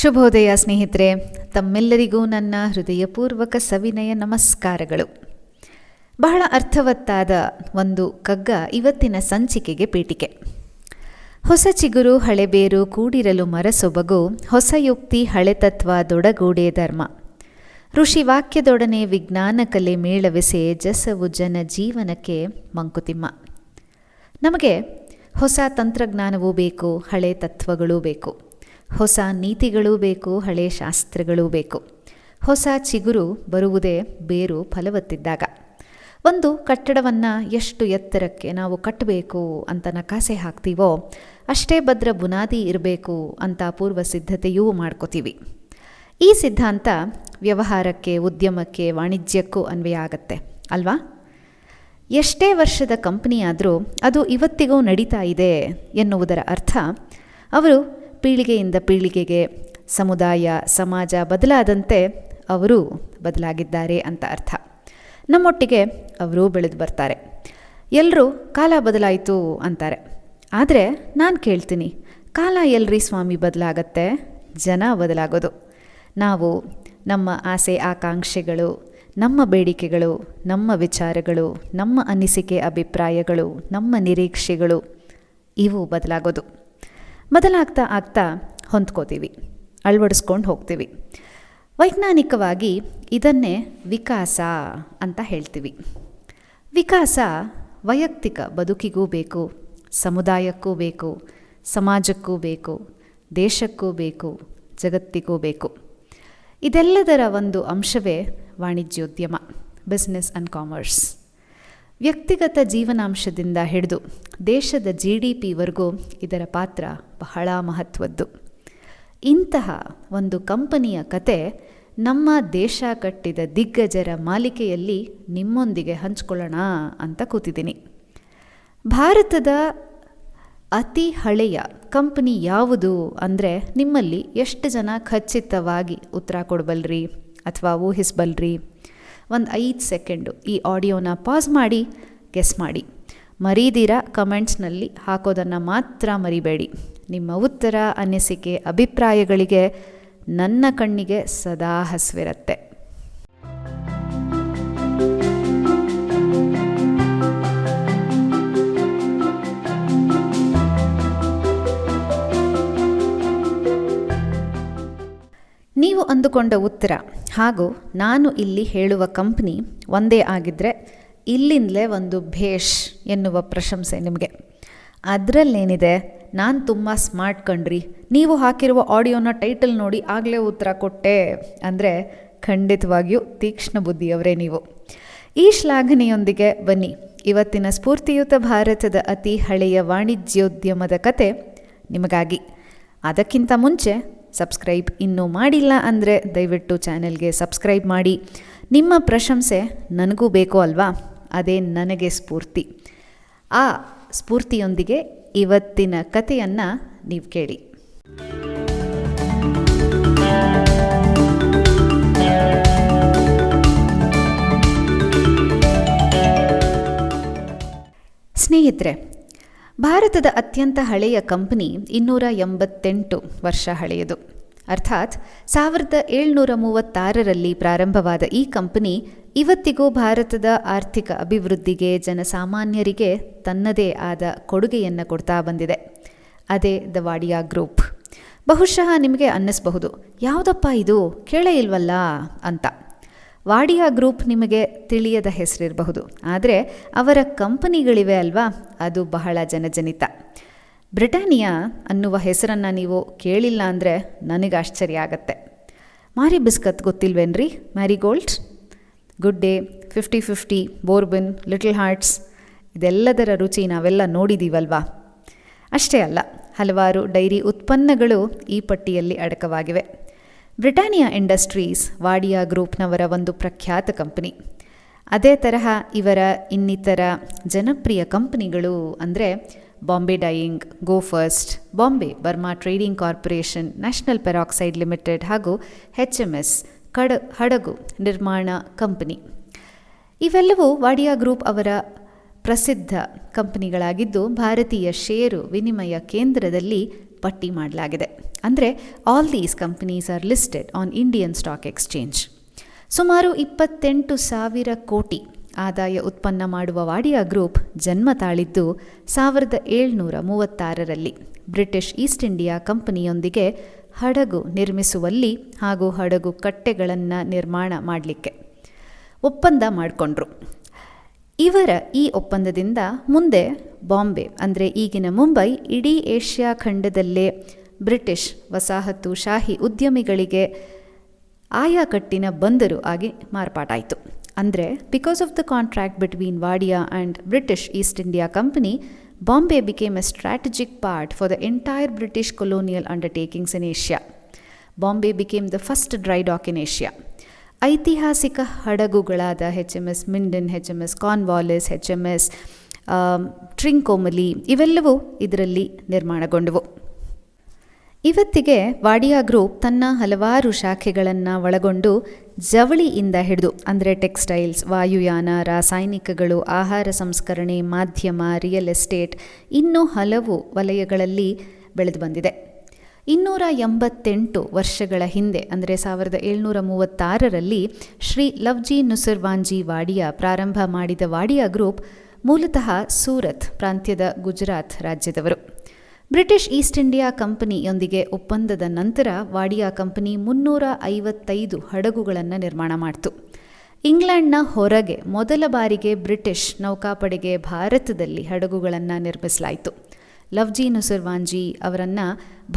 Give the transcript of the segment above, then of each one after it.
ಶುಭೋದಯ ಸ್ನೇಹಿತರೆ, ತಮ್ಮೆಲ್ಲರಿಗೂ ನನ್ನ ಹೃದಯಪೂರ್ವಕ ಸವಿನಯ ನಮಸ್ಕಾರಗಳು. ಬಹಳ ಅರ್ಥವತ್ತಾದ ಒಂದು ಕಗ್ಗ ಇವತ್ತಿನ ಸಂಚಿಕೆಗೆ ಪೀಠಿಕೆ. ಹೊಸ ಚಿಗುರು ಹಳೆಬೇರು ಕೂಡಿರಲು ಮರಸೊಬಗು, ಹೊಸ ಯುಕ್ತಿ ಹಳೆತತ್ವ ದೊಡಗೂಡೆ ಧರ್ಮ. ಋಷಿವಾಕ್ಯದೊಡನೆ ವಿಜ್ಞಾನ ಕಲೆ ಮೇಳವೆಸೆ, ಜಸವು ಜನ ಜೀವನಕ್ಕೆ ಮಂಕುತಿಮ್ಮ. ನಮಗೆ ಹೊಸ ತಂತ್ರಜ್ಞಾನವೂ ಬೇಕು, ಹಳೆ ತತ್ವಗಳೂ ಬೇಕು. ಹೊಸ ನೀತಿಗಳೂ ಬೇಕು, ಹಳೆ ಶಾಸ್ತ್ರಗಳೂ ಬೇಕು. ಹೊಸ ಚಿಗುರು ಬರುವುದೇ ಬೇರು ಫಲವತ್ತಿದ್ದಾಗ. ಒಂದು ಕಟ್ಟಡವನ್ನು ಎಷ್ಟು ಎತ್ತರಕ್ಕೆ ನಾವು ಕಟ್ಟಬೇಕು ಅಂತ ನಕಾಸೆ ಹಾಕ್ತೀವೋ, ಅಷ್ಟೇ ಭದ್ರ ಬುನಾದಿ ಇರಬೇಕು ಅಂತ ಪೂರ್ವ ಸಿದ್ಧತೆಯೂ ಮಾಡ್ಕೋತೀವಿ. ಈ ಸಿದ್ಧಾಂತ ವ್ಯವಹಾರಕ್ಕೆ, ಉದ್ಯಮಕ್ಕೆ, ವಾಣಿಜ್ಯಕ್ಕೂ ಅನ್ವಯ ಆಗತ್ತೆ ಅಲ್ವಾ? ಎಷ್ಟೇ ವರ್ಷದ ಕಂಪನಿಯಾದರೂ ಅದು ಇವತ್ತಿಗೂ ನಡೀತಾ ಇದೆ ಎನ್ನುವುದರ ಅರ್ಥ ಅವರು ಪೀಳಿಗೆಯಿಂದ ಪೀಳಿಗೆಗೆ ಸಮುದಾಯ, ಸಮಾಜ ಬದಲಾದಂತೆ ಅವರು ಬದಲಾಗಿದ್ದಾರೆ ಅಂತ ಅರ್ಥ. ನಮ್ಮೊಟ್ಟಿಗೆ ಅವರೂ ಬೆಳೆದು ಬರ್ತಾರೆ. ಎಲ್ಲರೂ ಕಾಲ ಬದಲಾಯಿತು ಅಂತಾರೆ. ಆದರೆ ನಾನು ಕೇಳ್ತೀನಿ, ಕಾಲ ಎಲ್ರಿ ಸ್ವಾಮಿ ಬದಲಾಗತ್ತೆ? ಜನ ಬದಲಾಗೋದು. ನಾವು ನಮ್ಮ ಆಸೆ ಆಕಾಂಕ್ಷೆಗಳು, ನಮ್ಮ ಬೇಡಿಕೆಗಳು, ನಮ್ಮ ವಿಚಾರಗಳು, ನಮ್ಮ ಅನಿಸಿಕೆ ಅಭಿಪ್ರಾಯಗಳು, ನಮ್ಮ ನಿರೀಕ್ಷೆಗಳು ಇವು ಬದಲಾಗೋದು. ಬದಲಾಗ್ತಾ ಆಗ್ತಾ ಹೊಂದ್ಕೋತೀವಿ, ಅಳವಡಿಸ್ಕೊಂಡು ಹೋಗ್ತೀವಿ. ವೈಜ್ಞಾನಿಕವಾಗಿ ಇದನ್ನೇ ವಿಕಾಸ ಅಂತ ಹೇಳ್ತೀವಿ. ವಿಕಾಸ ವೈಯಕ್ತಿಕ ಬದುಕಿಗೂ ಬೇಕು, ಸಮುದಾಯಕ್ಕೂ ಬೇಕು, ಸಮಾಜಕ್ಕೂ ಬೇಕು, ದೇಶಕ್ಕೂ ಬೇಕು, ಜಗತ್ತಿಗೂ ಬೇಕು. ಇದೆಲ್ಲದರ ಒಂದು ಅಂಶವೇ ವಾಣಿಜ್ಯೋದ್ಯಮ, ಬಿಸ್ನೆಸ್ ಆ್ಯಂಡ್ ಕಾಮರ್ಸ್. ವ್ಯಕ್ತಿಗತ ಜೀವನಾಂಶದಿಂದ ಹಿಡಿದು ದೇಶದ GDPವರೆಗೂ ಇದರ ಪಾತ್ರ ಬಹಳ ಮಹತ್ವದ್ದು. ಇಂತಹ ಒಂದು ಕಂಪನಿಯ ಕತೆ ನಮ್ಮ ದೇಶ ಕಟ್ಟಿದ ದಿಗ್ಗಜರ ಮಾಲಿಕೆಯಲ್ಲಿ ನಿಮ್ಮೊಂದಿಗೆ ಹಂಚ್ಕೊಳ್ಳೋಣ ಅಂತ ಕೂತಿದ್ದೀನಿ. ಭಾರತದ ಅತಿ ಹಳೆಯ ಕಂಪನಿ ಯಾವುದು ಅಂದರೆ ನಿಮ್ಮಲ್ಲಿ ಎಷ್ಟು ಜನ ಖಚಿತವಾಗಿ ಉತ್ತರ ಕೊಡಬಲ್ರಿ ಅಥವಾ ಊಹಿಸಬಲ್ರಿ? ಒಂದು 5 ಸೆಕೆಂಡು ಈ ಆಡಿಯೋನ ಪಾಸ್ ಮಾಡಿ ಗೆಸ್ ಮಾಡಿ. ಮರೀದಿರ ಕಮೆಂಟ್ಸ್ನಲ್ಲಿ ಹಾಕೋದನ್ನು ಮಾತ್ರ ಮರಿಬೇಡಿ. ನಿಮ್ಮ ಉತ್ತರ, ಅನಿಸಿಕೆ, ಅಭಿಪ್ರಾಯಗಳಿಗೆ ನನ್ನ ಕಣ್ಣಿಗೆ ಸದಾ ಹಸಿವಿರುತ್ತೆ. ನೀವು ಅಂದುಕೊಂಡ ಉತ್ತರ ಹಾಗೂ ನಾನು ಇಲ್ಲಿ ಹೇಳುವ ಕಂಪ್ನಿ ಒಂದೇ ಆಗಿದ್ದರೆ ಇಲ್ಲಿಂದಲೇ ಒಂದು ಭೇಷ್ ಎನ್ನುವ ಪ್ರಶಂಸೆ ನಿಮಗೆ. ಅದರಲ್ಲೇನಿದೆ, ನಾನು ತುಂಬ ಸ್ಮಾರ್ಟ್ ಕಣ್ರಿ, ನೀವು ಹಾಕಿರುವ ಆಡಿಯೋನ ಟೈಟಲ್ ನೋಡಿ ಆಗಲೇ ಉತ್ತರ ಕೊಟ್ಟೆ ಅಂದರೆ ಖಂಡಿತವಾಗಿಯೂ ತೀಕ್ಷ್ಣ ಬುದ್ಧಿಯವರೇ ನೀವು. ಈ ಶ್ಲಾಘನೆಯೊಂದಿಗೆ ಬನ್ನಿ, ಇವತ್ತಿನ ಸ್ಫೂರ್ತಿಯುತ ಭಾರತದ ಅತಿ ಹಳೆಯ ವಾಣಿಜ್ಯೋದ್ಯಮದ ಕತೆ ನಿಮಗಾಗಿ. ಅದಕ್ಕಿಂತ ಮುಂಚೆ ಸಬ್ಸ್ಕ್ರೈಬ್ ಇನ್ನೂ ಮಾಡಿಲ್ಲ ಅಂದರೆ ದಯವಿಟ್ಟು ಚಾನೆಲ್ಗೆ ಸಬ್ಸ್ಕ್ರೈಬ್ ಮಾಡಿ. ನಿಮ್ಮ ಪ್ರಶಂಸೆ ನನಗೂ ಬೇಕು ಅಲ್ವಾ? ಅದೇ ನನಗೆ ಸ್ಫೂರ್ತಿ. ಆ ಸ್ಫೂರ್ತಿಯೊಂದಿಗೆ ಇವತ್ತಿನ ಕಥೆಯನ್ನು ನೀವು ಕೇಳಿ. ಸ್ನೇಹಿತರೆ, ಭಾರತದ ಅತ್ಯಂತ ಹಳೆಯ ಕಂಪನಿ 288 ವರ್ಷ ಹಳೆಯದು. ಅರ್ಥಾತ್ 1736ರಲ್ಲಿ ಪ್ರಾರಂಭವಾದ ಈ ಕಂಪನಿ ಇವತ್ತಿಗೂ ಭಾರತದ ಆರ್ಥಿಕ ಅಭಿವೃದ್ಧಿಗೆ, ಜನಸಾಮಾನ್ಯರಿಗೆ ತನ್ನದೇ ಆದ ಕೊಡುಗೆಯನ್ನು ಕೊಡ್ತಾ ಬಂದಿದೆ. ಅದೇ ದ ವಾಡಿಯಾ ಗ್ರೂಪ್. ಬಹುಶಃ ನಿಮಗೆ ಅನ್ನಿಸಬಹುದು, ಯಾವುದಪ್ಪ ಇದು, ಕೇಳೇ ಇಲ್ವಲ್ಲ ಅಂತ. ವಾಡಿಯಾ ಗ್ರೂಪ್ ನಿಮಗೆ ತಿಳಿಯದ ಹೆಸರಿರಬಹುದು, ಆದರೆ ಅವರ ಕಂಪನಿಗಳಿವೆ ಅಲ್ವಾ, ಅದು ಬಹಳ ಜನಜನಿತ. ಬ್ರಿಟಾನಿಯಾ ಅನ್ನುವ ಹೆಸರನ್ನು ನೀವು ಕೇಳಿಲ್ಲ ಅಂದರೆ ನನಗೆ ಆಶ್ಚರ್ಯ ಆಗತ್ತೆ. ಮಾರಿ ಬಿಸ್ಕತ್ ಗೊತ್ತಿಲ್ವೇನ್ರಿ? Marie Gold, Good Day, 50-50, Bourbon, Little Hearts ಇದೆಲ್ಲದರ ರುಚಿ ನಾವೆಲ್ಲ ನೋಡಿದ್ದೀವಲ್ವಾ? ಅಷ್ಟೇ ಅಲ್ಲ, ಹಲವಾರು ಡೈರಿ ಉತ್ಪನ್ನಗಳು ಈ ಪಟ್ಟಿಯಲ್ಲಿ ಅಡಕವಾಗಿವೆ. ಬ್ರಿಟಾನಿಯಾ ಇಂಡಸ್ಟ್ರೀಸ್ ವಾಡಿಯಾ ಗ್ರೂಪ್ನವರ ಒಂದು ಪ್ರಖ್ಯಾತ ಕಂಪನಿ. ಅದೇ ತರಹ ಇವರ ಇನ್ನಿತರ ಜನಪ್ರಿಯ ಕಂಪನಿಗಳು ಅಂದರೆ Bombay dyeing, go first, Bombay Burma trading corporation, national peroxide limited ಹಾಗೂ HMS ಹಡಗು ನಿರ್ಮಾಣ ಕಂಪನಿ. ಇವೆಲ್ಲವೂ ವಾಡಿಯಾ ಗ್ರೂಪ್ ಅವರ ಪ್ರಸಿದ್ಧ ಕಂಪನಿಗಳಾಗಿದ್ದು ಭಾರತೀಯ ಷೇರು ವಿನಿಮಯ ಕೇಂದ್ರದಲ್ಲಿ ಪಟ್ಟಿ ಮಾಡಲಾಗಿದೆ. ಅಂದರೆ all these companies are listed on Indian stock exchange. ಸುಮಾರು 28,000 ಕೋಟಿ ಆದಾಯ ಉತ್ಪನ್ನ ಮಾಡುವ ವಾಡಿಯಾ ಗ್ರೂಪ್ ಜನ್ಮ ತಾಳಿದ್ದು 1736ರಲ್ಲಿ ಬ್ರಿಟಿಷ್ ಈಸ್ಟ್ ಇಂಡಿಯಾ ಕಂಪನಿಯೊಂದಿಗೆ ಹಡಗು ನಿರ್ಮಿಸುವಲ್ಲಿ ಹಾಗೂ ಹಡಗು ಕಟ್ಟೆಗಳನ್ನು ನಿರ್ಮಾಣ ಮಾಡಲಿಕ್ಕೆ ಒಪ್ಪಂದ ಮಾಡಿಕೊಂಡ್ರು. ಇವರ ಈ ಒಪ್ಪಂದದಿಂದ ಮುಂದೆ ಬಾಂಬೆ ಅಂದರೆ ಈಗಿನ ಮುಂಬೈ ಇಡೀ ಏಷ್ಯಾ ಖಂಡದಲ್ಲೇ ಬ್ರಿಟಿಷ್ ವಸಾಹತುಶಾಹಿ ಉದ್ಯಮಿಗಳಿಗೆ ಆಯಾಕಟ್ಟಿನ ಬಂದರು ಆಗಿ ಮಾರ್ಪಾಟಾಯಿತು. ಅಂದರೆ because of the contract between Wadia and British East India company, Bombay became a strategic part for the entire British colonial undertakings in Asia. Bombay became the first dry dock in Asia. ಐತಿಹಾಸಿಕ ಹಡಗುಗಳಾದ HMS ಮಿಂಡನ್, HMS Cornwallis, HMS ಟ್ರಿಂಕೋಮಲಿ ಇವೆಲ್ಲವೂ ಇದರಲ್ಲಿ ನಿರ್ಮಾಣಗೊಂಡವು. ಇವತ್ತಿಗೆ Wadia group ತನ್ನ ಹಲವಾರು ಶಾಖೆಗಳನ್ನು ಒಳಗೊಂಡು ಜವಳಿಯಿಂದ ಹಿಡಿದು ಅಂದರೆ ಟೆಕ್ಸ್ಟೈಲ್ಸ್, ವಾಯುಯಾನ, ರಾಸಾಯನಿಕಗಳು, ಆಹಾರ ಸಂಸ್ಕರಣೆ, ಮಾಧ್ಯಮ, ರಿಯಲ್ ಎಸ್ಟೇಟ್ ಇನ್ನೂ ಹಲವು ವಲಯಗಳಲ್ಲಿ ಬೆಳೆದು ಬಂದಿದೆ. 288 ವರ್ಷಗಳ ಹಿಂದೆ ಅಂದರೆ 1736ರಲ್ಲಿ ಶ್ರೀ ಲವ್ಜಿ ನುಸರ್ವಾಂಜಿ ವಾಡಿಯಾ ಪ್ರಾರಂಭ ಮಾಡಿದ ವಾಡಿಯಾ ಗ್ರೂಪ್ ಮೂಲತಃ ಸೂರತ್ ಪ್ರಾಂತ್ಯದ ಗುಜರಾತ್ ರಾಜ್ಯದವರು. ಬ್ರಿಟಿಷ್ ಈಸ್ಟ್ ಇಂಡಿಯಾ ಕಂಪನಿಯೊಂದಿಗೆ ಒಪ್ಪಂದದ ನಂತರ ವಾಡಿಯಾ ಕಂಪನಿ 355 ಹಡಗುಗಳನ್ನು ನಿರ್ಮಾಣ ಮಾಡಿತು. ಇಂಗ್ಲೆಂಡ್ನ ಹೊರಗೆ ಮೊದಲ ಬಾರಿಗೆ ಬ್ರಿಟಿಷ್ ನೌಕಾಪಡೆಗೆ ಭಾರತದಲ್ಲಿ ಹಡಗುಗಳನ್ನು ನಿರ್ಮಿಸಲಾಯಿತು. ಲವ್ಜಿ ನುಸರ್ವಾಂಜಿ ಅವರನ್ನು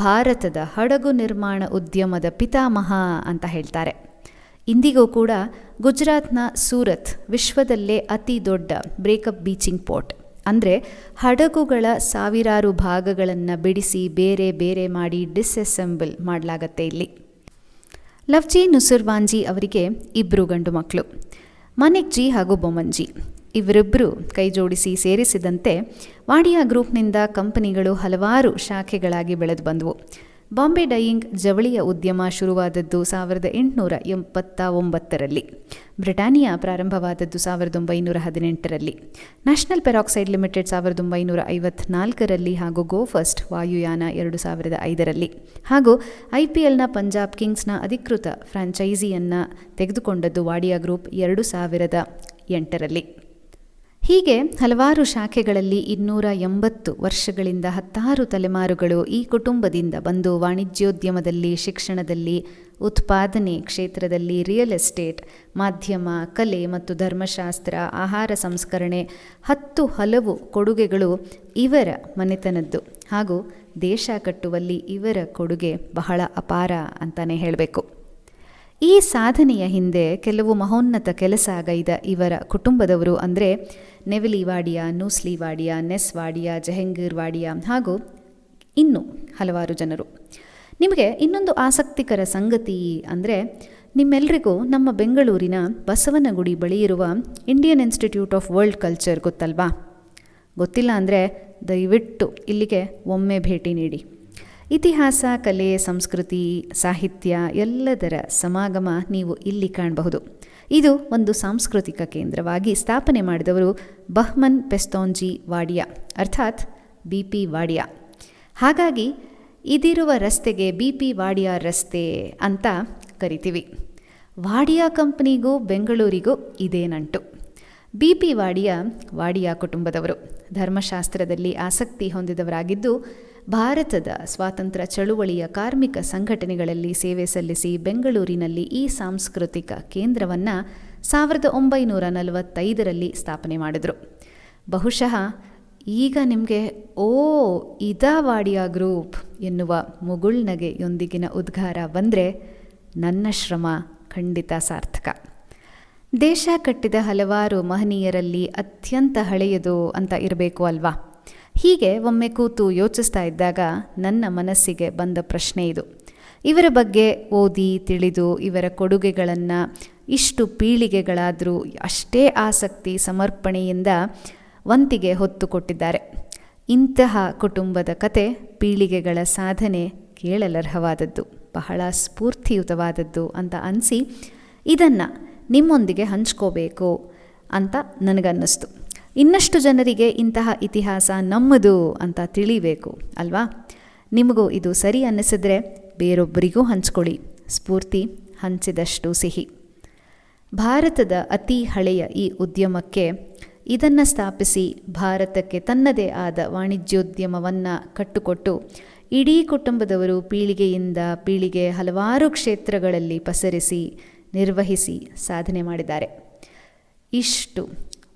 ಭಾರತದ ಹಡಗು ನಿರ್ಮಾಣ ಉದ್ಯಮದ ಪಿತಾಮಹ ಅಂತ ಹೇಳ್ತಾರೆ. ಇಂದಿಗೂ ಕೂಡ ಗುಜರಾತ್ನ ಸೂರತ್ ವಿಶ್ವದಲ್ಲೇ ಅತಿ ದೊಡ್ಡ ಬ್ರೇಕಪ್ ಬೀಚಿಂಗ್ ಪೋರ್ಟ್. ಅಂದರೆ ಹಡಗುಗಳ ಸಾವಿರಾರು ಭಾಗಗಳನ್ನು ಬಿಡಿಸಿ ಬೇರೆ ಬೇರೆ ಮಾಡಿ ಡಿಸ್ಅಸೆಂಬಲ್ ಮಾಡಲಾಗತ್ತೆ ಇಲ್ಲಿ. ಲವ್ಜಿ ನುಸರ್ವಾಂಜಿ ಅವರಿಗೆ 2 ಗಂಡು ಮಕ್ಕಳು, ಮಾನಿಕ್ ಜಿ ಹಾಗೂ ಬೊಮನ್ಜಿ. ಇವರಿಬ್ಬರು ಕೈ ಜೋಡಿಸಿ ಸೇರಿಸಿದಂತೆ ವಾಡಿಯಾ ಗ್ರೂಪ್ನಿಂದ ಕಂಪನಿಗಳು ಹಲವಾರು ಶಾಖೆಗಳಾಗಿ ಬೆಳೆದು ಬಂದವು. ಬಾಂಬೆ ಡೈಯಿಂಗ್ ಜವಳಿಯ ಉದ್ಯಮ ಶುರುವಾದದ್ದು 1879ರಲ್ಲಿ. ಬ್ರಿಟಾನಿಯಾ ಪ್ರಾರಂಭವಾದದ್ದು 1918ರಲ್ಲಿ. ನ್ಯಾಷನಲ್ ಪೆರಾಕ್ಸೈಡ್ ಲಿಮಿಟೆಡ್ 1954ರಲ್ಲಿ ಹಾಗೂ ಗೋ ಫಸ್ಟ್ ವಾಯುಯಾನ 2005ರಲ್ಲಿ ಹಾಗೂ IPLನ ಪಂಜಾಬ್ ಕಿಂಗ್ಸ್ನ ಅಧಿಕೃತ ಫ್ರಾಂಚೈಸಿಯನ್ನು ತೆಗೆದುಕೊಂಡದ್ದು ವಾಡಿಯಾ ಗ್ರೂಪ್ 2008ರಲ್ಲಿ. ಹೀಗೆ ಹಲವಾರು ಶಾಖೆಗಳಲ್ಲಿ 280 ವರ್ಷಗಳಿಂದ 10 ತಲೆಮಾರುಗಳು ಈ ಕುಟುಂಬದಿಂದ ಬಂದು ವಾಣಿಜ್ಯೋದ್ಯಮದಲ್ಲಿ, ಶಿಕ್ಷಣದಲ್ಲಿ, ಉತ್ಪಾದನೆ ಕ್ಷೇತ್ರದಲ್ಲಿ, ರಿಯಲ್ ಎಸ್ಟೇಟ್, ಮಾಧ್ಯಮ, ಕಲೆ ಮತ್ತು ಧರ್ಮಶಾಸ್ತ್ರ, ಆಹಾರ ಸಂಸ್ಕರಣೆ 10 ಹಲವು ಕೊಡುಗೆಗಳು ಇವರ ಮನೆತನದ್ದು ಹಾಗೂ ದೇಶ ಕಟ್ಟುವಲ್ಲಿ ಇವರ ಕೊಡುಗೆ ಬಹಳ ಅಪಾರ ಅಂತಲೇ ಹೇಳಬೇಕು. ಈ ಸಾಧನೆಯ ಹಿಂದೆ ಕೆಲವು ಮಹೋನ್ನತ ಕೆಲಸ ಗೈದ ಇವರ ಕುಟುಂಬದವರು ಅಂದರೆ ನೆವಿಲಿ ವಾಡಿಯಾ, ನೂಸ್ಲಿ ವಾಡಿಯಾ, ನೆಸ್ ವಾಡಿಯಾ, ಜಹಂಗೀರ್ ವಾಡಿಯಾ ಹಾಗೂ ಇನ್ನೂ ಹಲವಾರು ಜನರು. ನಿಮಗೆ ಇನ್ನೊಂದು ಆಸಕ್ತಿಕರ ಸಂಗತಿ ಅಂದರೆ ನಿಮ್ಮೆಲ್ಲರಿಗೂ ನಮ್ಮ ಬೆಂಗಳೂರಿನ ಬಸವನಗುಡಿ ಬಳಿ ಇರುವ Indian institute of world culture ಗೊತ್ತಲ್ವಾ? ಗೊತ್ತಿಲ್ಲ ಅಂದರೆ ದಯವಿಟ್ಟು ಇಲ್ಲಿಗೆ ಒಮ್ಮೆ ಭೇಟಿ ನೀಡಿ. ಇತಿಹಾಸ, ಕಲೆ, ಸಂಸ್ಕೃತಿ, ಸಾಹಿತ್ಯ ಎಲ್ಲದರ ಸಮಾಗಮ ನೀವು ಇಲ್ಲಿ ಕಾಣಬಹುದು. ಇದು ಒಂದು ಸಾಂಸ್ಕೃತಿಕ ಕೇಂದ್ರವಾಗಿ ಸ್ಥಾಪನೆ ಮಾಡಿದವರು ಬಹ್ಮನ್ ಪೆಸ್ತೋಂಜಿ ವಾಡಿಯಾ ಅರ್ಥಾತ್ BP ವಾಡಿಯಾ. ಹಾಗಾಗಿ ಇದಿರುವ ರಸ್ತೆಗೆ BP ವಾಡಿಯಾ ರಸ್ತೆ ಅಂತ ಕರಿತೀವಿ. ವಾಡಿಯಾ ಕಂಪನಿಗೂ ಬೆಂಗಳೂರಿಗೂ ಇದೇ ನಂಟು. BP ವಾಡಿಯಾ ವಾಡಿಯಾ ಕುಟುಂಬದವರು. ಧರ್ಮಶಾಸ್ತ್ರದಲ್ಲಿ ಆಸಕ್ತಿ ಹೊಂದಿದವರಾಗಿದ್ದು ಭಾರತದ ಸ್ವಾತಂತ್ರ್ಯ ಚಳುವಳಿಯ ಕಾರ್ಮಿಕ ಸಂಘಟನೆಗಳಲ್ಲಿ ಸೇವೆ ಸಲ್ಲಿಸಿ ಬೆಂಗಳೂರಿನಲ್ಲಿ ಈ ಸಾಂಸ್ಕೃತಿಕ ಕೇಂದ್ರವನ್ನು 1945ರಲ್ಲಿ ಸ್ಥಾಪನೆ ಮಾಡಿದರು. ಬಹುಶಃ ಈಗ ನಿಮಗೆ ಇದಾ ವಾಡಿಯಾ ಗ್ರೂಪ್ ಎನ್ನುವ ಮುಗುಳ್ನಗೆಯೊಂದಿಗಿನ ಉದ್ಗಾರ ಬಂದರೆ ನನ್ನ ಶ್ರಮ ಖಂಡಿತ ಸಾರ್ಥಕ. ದೇಶ ಕಟ್ಟಿದ ಹಲವಾರು ಮಹನೀಯರಲ್ಲಿ ಅತ್ಯಂತ ಹಳೆಯದು ಅಂತ ಇರಬೇಕು ಅಲ್ವಾ? ಹೀಗೆ ಒಮ್ಮೆ ಕೂತು ಯೋಚಿಸ್ತಾ ಇದ್ದಾಗ ನನ್ನ ಮನಸ್ಸಿಗೆ ಬಂದ ಪ್ರಶ್ನೆ ಇದು. ಇವರ ಬಗ್ಗೆ ಓದಿ ತಿಳಿದು ಇವರ ಕೊಡುಗೆಗಳನ್ನು ಇಷ್ಟು ಪೀಳಿಗೆಗಳಾದರೂ ಅಷ್ಟೇ ಆಸಕ್ತಿ ಸಮರ್ಪಣೆಯಿಂದ ವಂತಿಗೆ ಹೊತ್ತು ಕೊಟ್ಟಿದ್ದಾರೆ. ಇಂತಹ ಕುಟುಂಬದ ಕತೆ, ಪೀಳಿಗೆಗಳ ಸಾಧನೆ ಕೇಳಲರ್ಹವಾದದ್ದು, ಬಹಳ ಸ್ಫೂರ್ತಿಯುತವಾದದ್ದು ಅಂತ ಅನಿಸಿ ಇದನ್ನು ನಿಮ್ಮೊಂದಿಗೆ ಹಂಚ್ಕೋಬೇಕು ಅಂತ ನನಗನ್ನಿಸ್ತು. ಇನ್ನಷ್ಟು ಜನರಿಗೆ ಇಂತಹ ಇತಿಹಾಸ ನಮ್ಮದು ಅಂತ ತಿಳಿಬೇಕು ಅಲ್ವಾ? ನಿಮಗೂ ಇದು ಸರಿ ಅನ್ನಿಸಿದ್ರೆ ಬೇರೊಬ್ಬರಿಗೂ ಹಂಚ್ಕೊಳ್ಳಿ. ಸ್ಫೂರ್ತಿ ಹಂಚಿದಷ್ಟು ಸಿಹಿ. ಭಾರತದ ಅತಿ ಹಳೆಯ ಈ ಉದ್ಯಮಕ್ಕೆ ಇದನ್ನು ಸ್ಥಾಪಿಸಿ ಭಾರತಕ್ಕೆ ತನ್ನದೇ ಆದ ವಾಣಿಜ್ಯೋದ್ಯಮವನ್ನು ಕಟ್ಟುಕೊಟ್ಟು ಇಡೀ ಕುಟುಂಬದವರು ಪೀಳಿಗೆಯಿಂದ ಪೀಳಿಗೆ ಹಲವಾರು ಕ್ಷೇತ್ರಗಳಲ್ಲಿ ಪಸರಿಸಿ ನಿರ್ವಹಿಸಿ ಸಾಧನೆ ಮಾಡಿದ್ದಾರೆ. ಇಷ್ಟು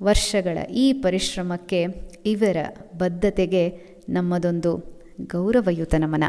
ವರ್ಷಗಳ ಈ ಪರಿಶ್ರಮಕ್ಕೆ, ಇವರ ಬದ್ಧತೆಗೆ ನಮ್ಮದೊಂದು ಗೌರವಯುತ ನಮನ.